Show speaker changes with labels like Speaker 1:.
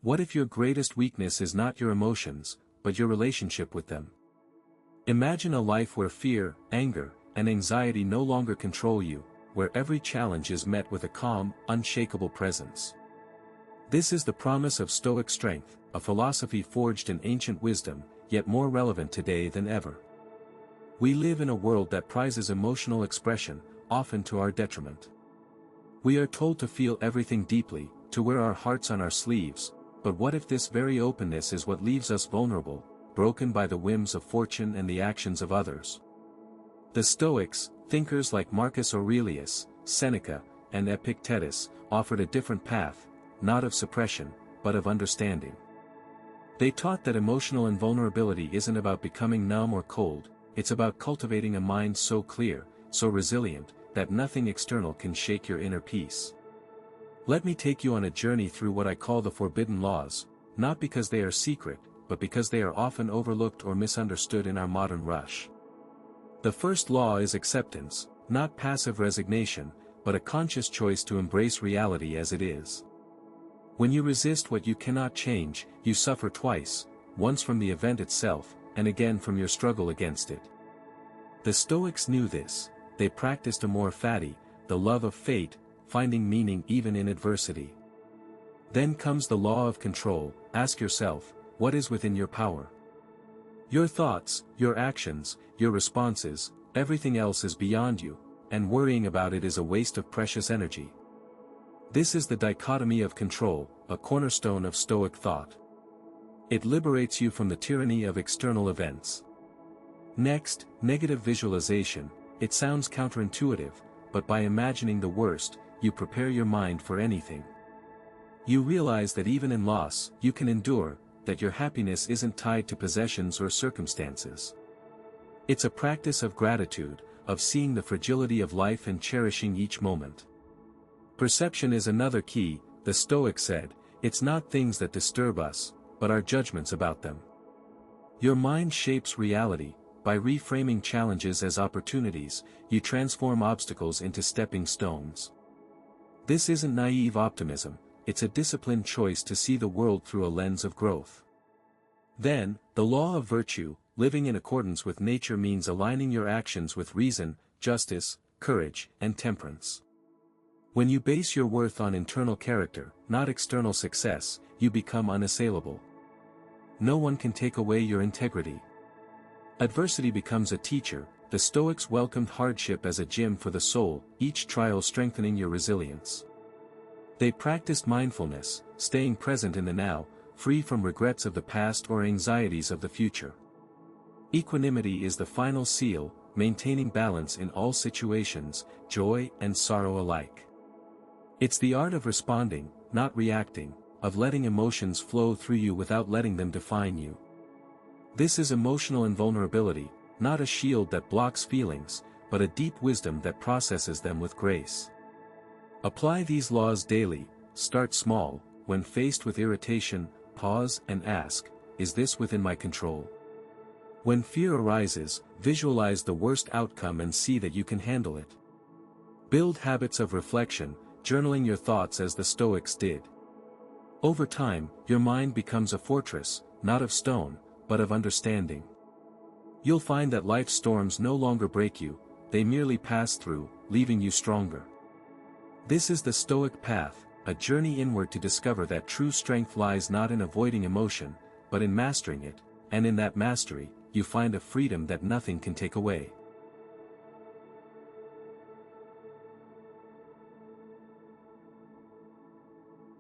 Speaker 1: What if your greatest weakness is not your emotions, but your relationship with them? Imagine a life where fear, anger, and anxiety no longer control you, where every challenge is met with a calm, unshakable presence. This is the promise of Stoic strength, a philosophy forged in ancient wisdom, yet more relevant today than ever. We live in a world that prizes emotional expression, often to our detriment. We are told to feel everything deeply, to wear our hearts on our sleeves, but what if this very openness is what leaves us vulnerable, broken by the whims of fortune and the actions of others? The Stoics, thinkers like Marcus Aurelius, Seneca, and Epictetus, offered a different path, not of suppression, but of understanding. They taught that emotional invulnerability isn't about becoming numb or cold, it's about cultivating a mind so clear, so resilient, that nothing external can shake your inner peace. Let me take you on a journey through what I call the forbidden laws, not because they are secret, but because they are often overlooked or misunderstood in our modern rush. The first law is acceptance, not passive resignation, but a conscious choice to embrace reality as it is. When you resist what you cannot change, you suffer twice, once from the event itself, and again from your struggle against it. The Stoics knew this. They practiced amor fati, the love of fate, finding meaning even in adversity. Then comes the law of control. Ask yourself, what is within your power? Your thoughts, your actions, your responses, everything else is beyond you, and worrying about it is a waste of precious energy. This is the dichotomy of control, a cornerstone of Stoic thought. It liberates you from the tyranny of external events. Next, negative visualization. It sounds counterintuitive, but by imagining the worst, you prepare your mind for anything. You realize that even in loss, you can endure, that your happiness isn't tied to possessions or circumstances. It's a practice of gratitude, of seeing the fragility of life and cherishing each moment. Perception is another key. The Stoics said, it's not things that disturb us, but our judgments about them. Your mind shapes reality. By reframing challenges as opportunities, you transform obstacles into stepping stones. This isn't naive optimism, it's a disciplined choice to see the world through a lens of growth. Then, the law of virtue. Living in accordance with nature means aligning your actions with reason, justice, courage, and temperance. When you base your worth on internal character, not external success, you become unassailable. No one can take away your integrity. Adversity becomes a teacher. The Stoics welcomed hardship as a gym for the soul, each trial strengthening your resilience. They practiced mindfulness, staying present in the now, free from regrets of the past or anxieties of the future. Equanimity is the final seal, maintaining balance in all situations, joy and sorrow alike. It's the art of responding, not reacting, of letting emotions flow through you without letting them define you. This is emotional invulnerability, not a shield that blocks feelings, but a deep wisdom that processes them with grace. Apply these laws daily. Start small. When faced with irritation, pause and ask, is this within my control? When fear arises, visualize the worst outcome and see that you can handle it. Build habits of reflection, journaling your thoughts as the Stoics did. Over time, your mind becomes a fortress, not of stone, but of understanding. You'll find that life's storms no longer break you, they merely pass through, leaving you stronger. This is the Stoic path, a journey inward to discover that true strength lies not in avoiding emotion, but in mastering it, and in that mastery, you find a freedom that nothing can take away.